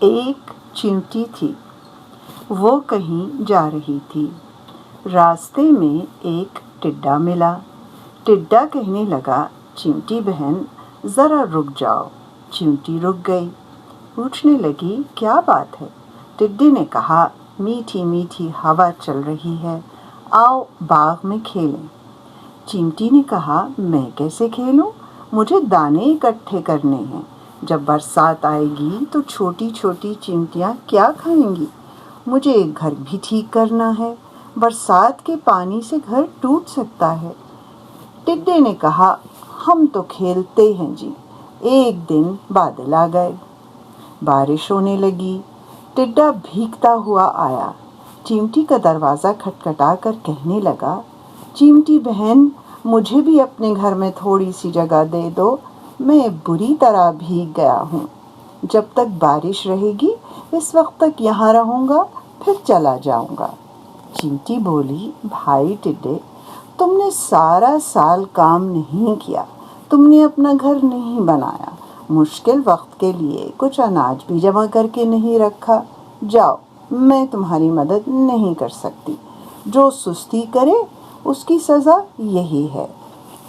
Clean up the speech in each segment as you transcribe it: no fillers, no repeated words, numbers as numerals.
ایک چیونٹی تھی، وہ کہیں جا رہی تھی۔ راستے میں ایک ٹڈا ملا۔ ٹڈا کہنے لگا، چیونٹی بہن ذرا رک جاؤ۔ چیونٹی رک گئی، پوچھنے لگی کیا بات ہے؟ ٹڈے نے کہا، میٹھی میٹھی ہوا چل رہی ہے، آؤ باغ میں کھیلیں۔ چیونٹی نے کہا، میں کیسے کھیلوں؟ مجھے دانے اکٹھے کرنے ہیں۔ جب برسات آئے گی تو چھوٹی چھوٹی چیونٹیاں کیا کھائیں گی؟ مجھے ایک گھر بھی ٹھیک کرنا ہے، برسات کے پانی سے گھر ٹوٹ سکتا ہے۔ ٹڈے نے کہا، ہم تو کھیلتے ہیں جی۔ ایک دن بادل آ گئے، بارش ہونے لگی۔ ٹڈا بھیگتا ہوا آیا، چیونٹی کا دروازہ کھٹکھٹا کر کہنے لگا، چیونٹی بہن مجھے بھی اپنے گھر میں تھوڑی سی جگہ دے دو، میں بری طرح بھیگ گیا ہوں۔ جب تک بارش رہے گی اس وقت تک یہاں رہوں گا، پھر چلا جاؤں گا۔ چیونٹی بولی، بھائی ٹڈے، تم نے سارا سال کام نہیں کیا، تم نے اپنا گھر نہیں بنایا، مشکل وقت کے لیے کچھ اناج بھی جمع کر کے نہیں رکھا، جاؤ میں تمہاری مدد نہیں کر سکتی۔ جو سستی کرے اس کی سزا یہی ہے۔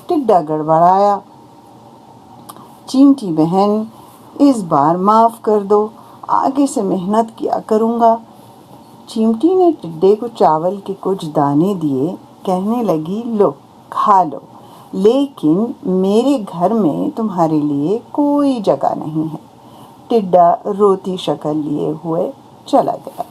ٹڈا گڑبڑایا، چیونٹی بہن اس بار معاف کر دو، آگے سے محنت کیا کروں گا۔ چیونٹی نے ٹڈے کو چاول کے کچھ دانے دیے، کہنے لگی، لو کھا لو، لیکن میرے گھر میں تمہارے لیے کوئی جگہ نہیں ہے۔ ٹڈا روتی شکل لیے ہوئے چلا گیا۔